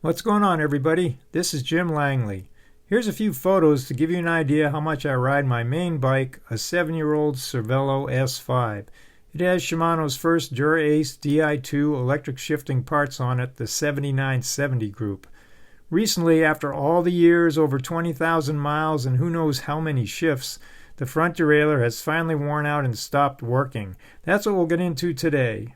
What's going on, everybody? This is Jim Langley. Here's a few photos to give you an idea how much I ride my main bike, a 7-year-old Cervelo S5. It has Shimano's first DERAILLEUR Di2 electric shifting parts on it, the 7970 group. Recently, after all the years, over 20,000 miles, and who knows how many shifts, the front derailleur has finally worn out and stopped working. That's what we'll get into today.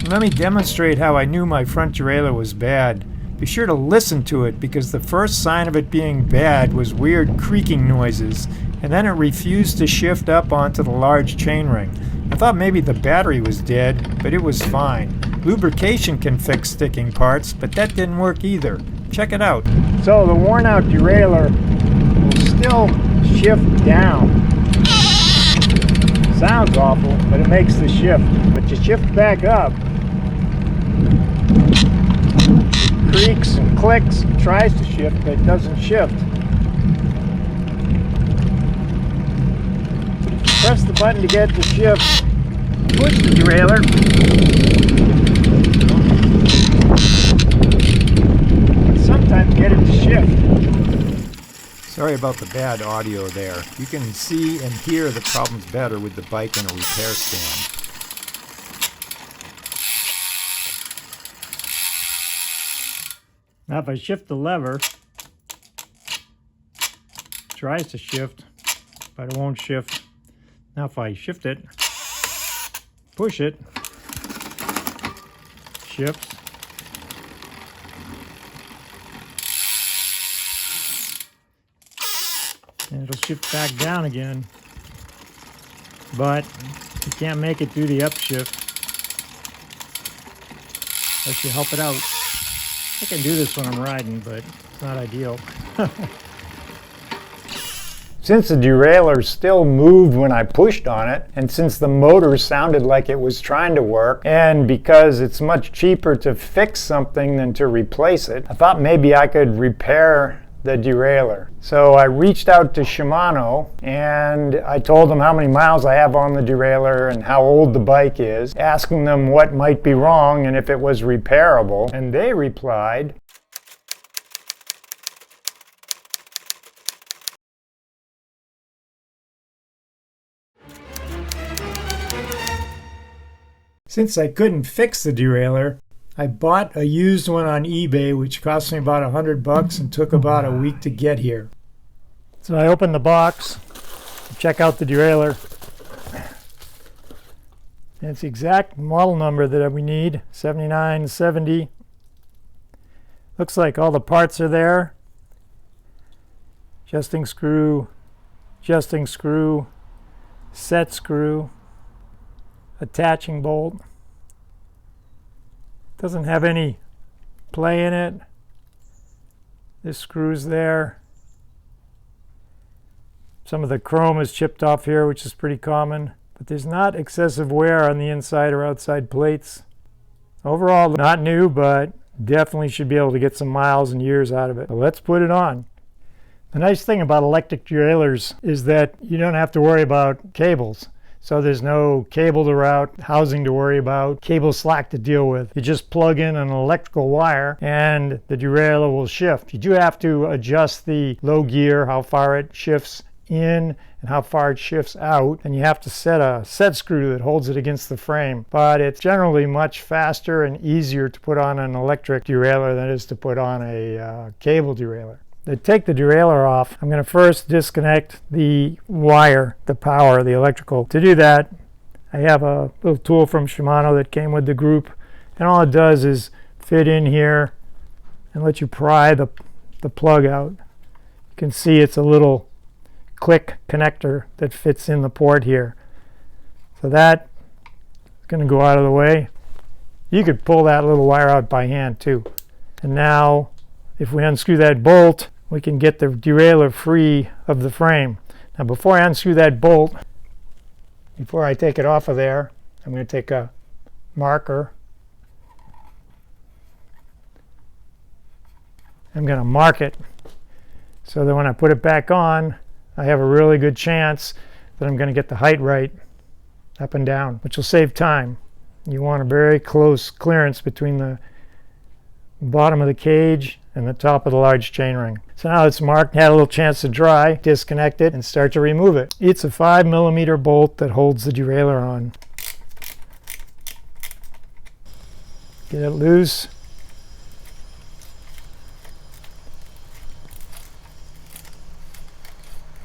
Let me demonstrate how I knew my front derailleur was bad. Be sure to listen to it because the first sign of it being bad was weird creaking noises, and then it refused to shift up onto the large chainring. I thought maybe the battery was dead, but it was fine. Lubrication can fix sticking parts, but that didn't work either. Check it out. So the worn out derailleur will still shift down. Sounds awful, but it makes the shift. But you shift back up, creaks and clicks and tries to shift, but it doesn't shift. Press the button to get it to shift. Push the derailleur. Sometimes get it to shift. Sorry about the bad audio there. You can see and hear the problems better with the bike in a repair stand. Now if I shift the lever, it tries to shift, but it won't shift. Now if I shift it, push it, shifts. And it'll shift back down again, but you can't make it do the upshift unless you help it out. I can do this when I'm riding, but it's not ideal. Since the derailleur still moved when I pushed on it, and since the motor sounded like it was trying to work, and because it's much cheaper to fix something than to replace it, I thought maybe I could repair the derailleur. So I reached out to Shimano and I told them how many miles I have on the derailleur and how old the bike is, asking them what might be wrong and if it was repairable. And they replied, since I couldn't fix the derailleur, I bought a used one on eBay, which cost me about $100 and took about a week to get here. So I opened the box, check out the derailleur. And it's the exact model number that we need, 7970. Looks like all the parts are there. Adjusting screw, set screw, attaching bolt. Doesn't have any play in it. This screw's there. Some of the chrome is chipped off here, which is pretty common, but there's not excessive wear on the inside or outside plates. Overall, not new, but definitely should be able to get some miles and years out of it. So let's put it on. The nice thing about electric derailleurs is that you don't have to worry about cables. So there's no cable to route, housing to worry about, cable slack to deal with. You just plug in an electrical wire and the derailleur will shift. You do have to adjust the low gear, how far it shifts in and how far it shifts out. And you have to set a set screw that holds it against the frame. But it's generally much faster and easier to put on an electric derailleur than it is to put on a cable derailleur. To take the derailleur off, I'm going to first disconnect the wire, the power, the electrical. To do that, I have a little tool from Shimano that came with the group, and all it does is fit in here and let you pry the plug out. You can see it's a little click connector that fits in the port here. So that is going to go out of the way. You could pull that little wire out by hand too. And now, if we unscrew that bolt, we can get the derailleur free of the frame. Now before I unscrew that bolt, before I take it off of there, I'm going to take a marker. I'm going to mark it so that when I put it back on, I have a really good chance that I'm going to get the height right up and down, which will save time. You want a very close clearance between the bottom of the cage and the top of the large chainring. So now it's marked, had a little chance to dry, disconnect it, and start to remove it. It's a 5mm bolt that holds the derailleur on. Get it loose.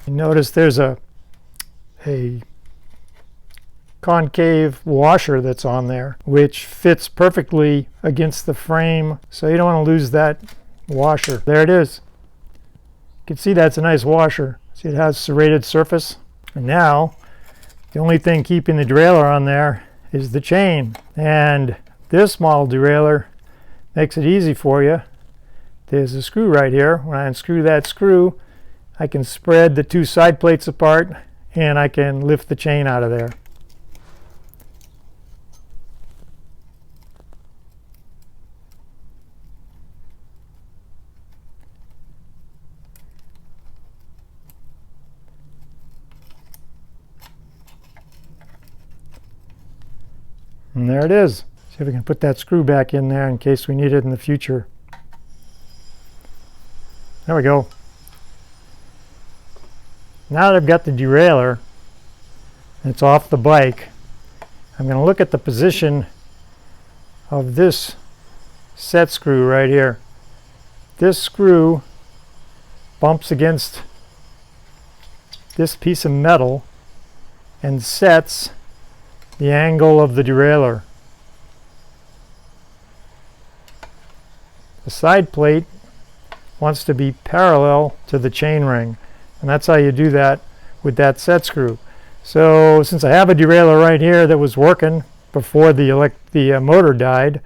You notice there's a concave washer that's on there, which fits perfectly against the frame, so you don't want to lose that washer. There it is. You can see that's a nice washer. See, it has serrated surface. And now the only thing keeping the derailleur on there is the chain, and this model derailleur makes it easy for you. There's a screw right here. When I unscrew that screw, I can spread the two side plates apart and I can lift the chain out of there. And there it is. See if we can put that screw back in there in case we need it in the future. There we go. Now that I've got the derailleur and it's off the bike, I'm going to look at the position of this set screw right here. This screw bumps against this piece of metal and sets the angle of the derailleur. The side plate wants to be parallel to the chainring, and that's how you do that with that set screw. So since I have a derailleur right here that was working before the motor died,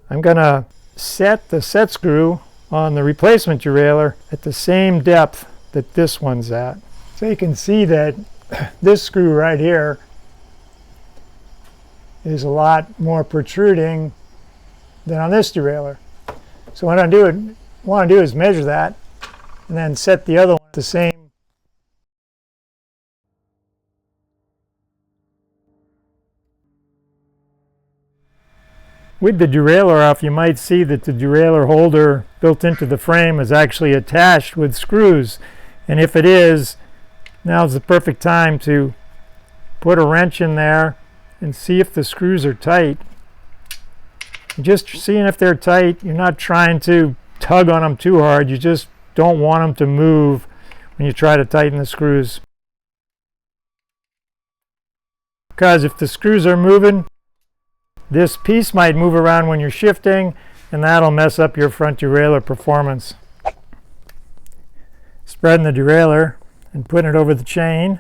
I'm going to set the set screw on the replacement derailleur at the same depth that this one's at. So you can see that this screw right here is a lot more protruding than on this derailleur. So what I want to do is measure that and then set the other one at the same. With the derailleur off, you might see that the derailleur holder built into the frame is actually attached with screws. And if it is, now's the perfect time to put a wrench in there and see if the screws are tight. Just seeing if they're tight. You're not trying to tug on them too hard. You just don't want them to move when you try to tighten the screws. Because if the screws are moving, this piece might move around when you're shifting, and that'll mess up your front derailleur performance. Spreading the derailleur and putting it over the chain.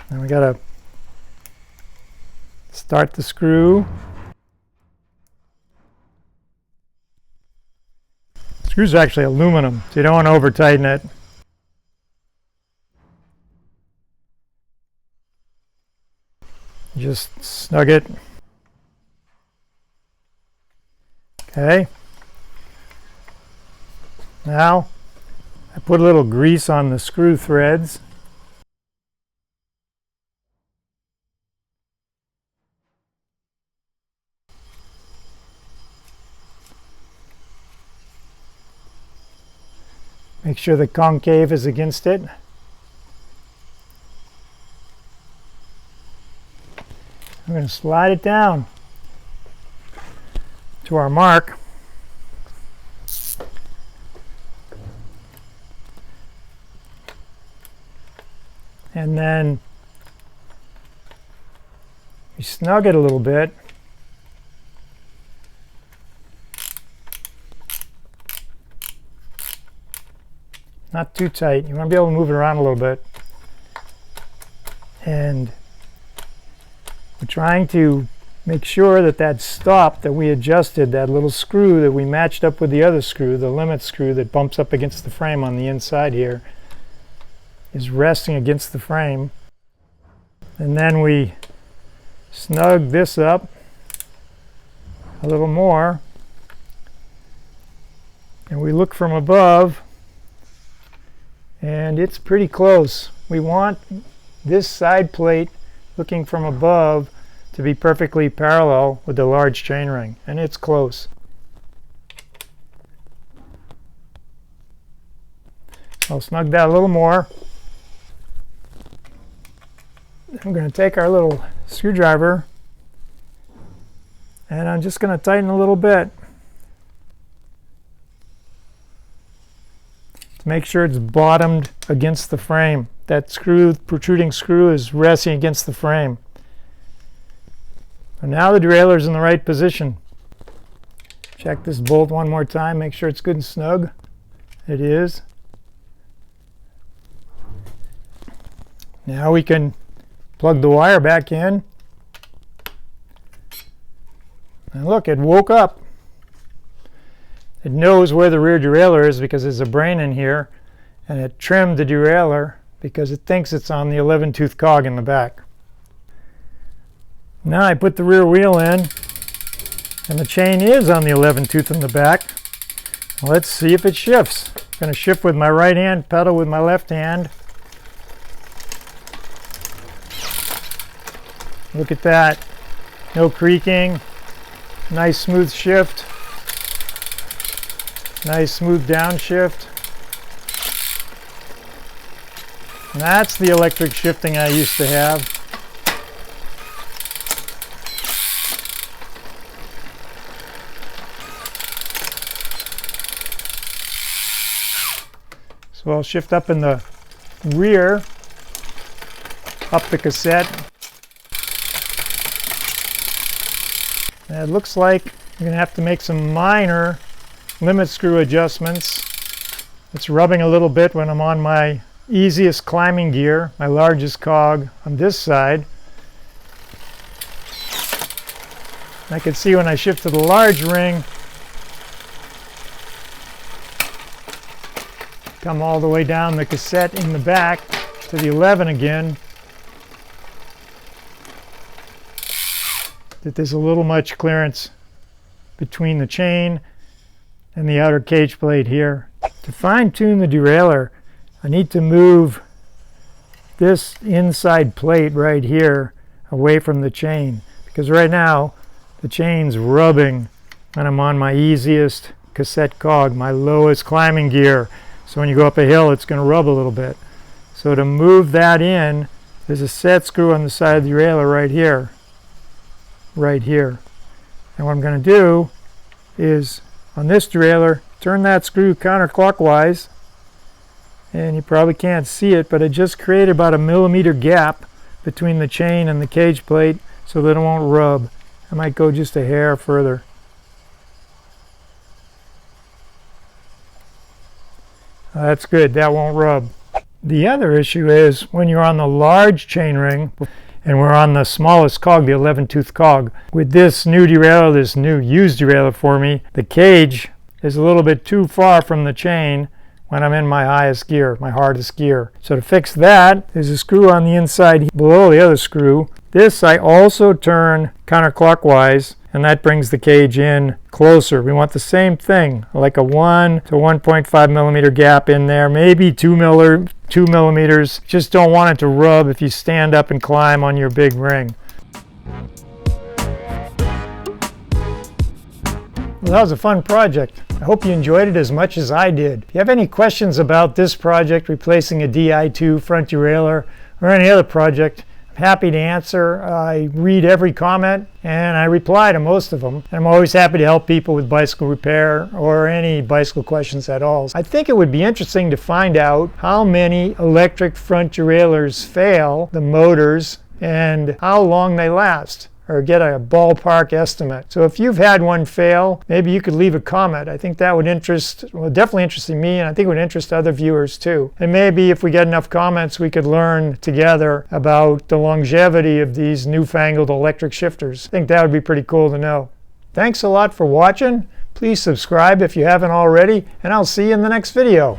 And we got to start the screw. The screw's actually aluminum, so you don't want to over tighten it. Just snug it. Okay. Now I put a little grease on the screw threads. Make sure the concave is against it. I'm going to slide it down to our mark. And then we snug it a little bit. Not too tight. You want to be able to move it around a little bit. And we're trying to make sure that that stop that we adjusted, that little screw that we matched up with the other screw, the limit screw that bumps up against the frame on the inside here, is resting against the frame. And then we snug this up a little more, and we look from above and it's pretty close. We want this side plate looking from above to be perfectly parallel with the large chainring, and it's close. I'll snug that a little more. I'm going to take our little screwdriver and I'm just going to tighten a little bit to make sure it's bottomed against the frame. That screw, protruding screw, is resting against the frame. And now the derailleur is in the right position. Check this bolt one more time, make sure it's good and snug. It is. Now we can plug the wire back in. And look, it woke up. It knows where the rear derailleur is because there's a brain in here, and it trimmed the derailleur because it thinks it's on the 11-tooth cog in the back. Now I put the rear wheel in, and the chain is on the 11-tooth in the back. Let's see if it shifts. I'm going to shift with my right hand, pedal with my left hand. Look at that. No creaking. Nice smooth shift. Nice smooth downshift. And that's the electric shifting I used to have. So I'll shift up in the rear, up the cassette. And it looks like I'm going to have to make some minor limit screw adjustments. It's rubbing a little bit when I'm on my easiest climbing gear, my largest cog on this side. I can see when I shift to the large ring, come all the way down the cassette in the back to the 11 again, that there's a little much clearance between the chain and the outer cage plate here. To fine-tune the derailleur, I need to move this inside plate right here away from the chain, because right now the chain's rubbing when I'm on my easiest cassette cog, my lowest climbing gear. So when you go up a hill, it's going to rub a little bit. So to move that in, there's a set screw on the side of the derailleur right here. Right here. And what I'm going to do is, on this derailleur, turn that screw counterclockwise, and you probably can't see it, but it just created about a millimeter gap between the chain and the cage plate so that it won't rub. I might go just a hair further. That's good, that won't rub. The other issue is when you're on the large chainring, and we're on the smallest cog, the 11-tooth cog. With this new derailleur, this new used derailleur for me, the cage is a little bit too far from the chain when I'm in my highest gear, my hardest gear. So to fix that, there's a screw on the inside below the other screw. This I also turn counterclockwise, and that brings the cage in closer. We want the same thing, like a 1 to 1.5 millimeter gap in there, maybe 2 millimeters. Just don't want it to rub if you stand up and climb on your big ring. Well, that was a fun project. I hope you enjoyed it as much as I did. If you have any questions about this project, replacing a Di2 front derailleur, or any other project, I'm happy to answer. I read every comment and I reply to most of them. I'm always happy to help people with bicycle repair or any bicycle questions at all. I think it would be interesting to find out how many electric front derailleurs fail, the motors, and how long they last, or get a ballpark estimate. So if you've had one fail, maybe you could leave a comment. I think that would definitely interest me, and I think it would interest other viewers too. And maybe if we get enough comments, we could learn together about the longevity of these newfangled electric shifters. I think that would be pretty cool to know. Thanks a lot for watching. Please subscribe if you haven't already, and I'll see you in the next video.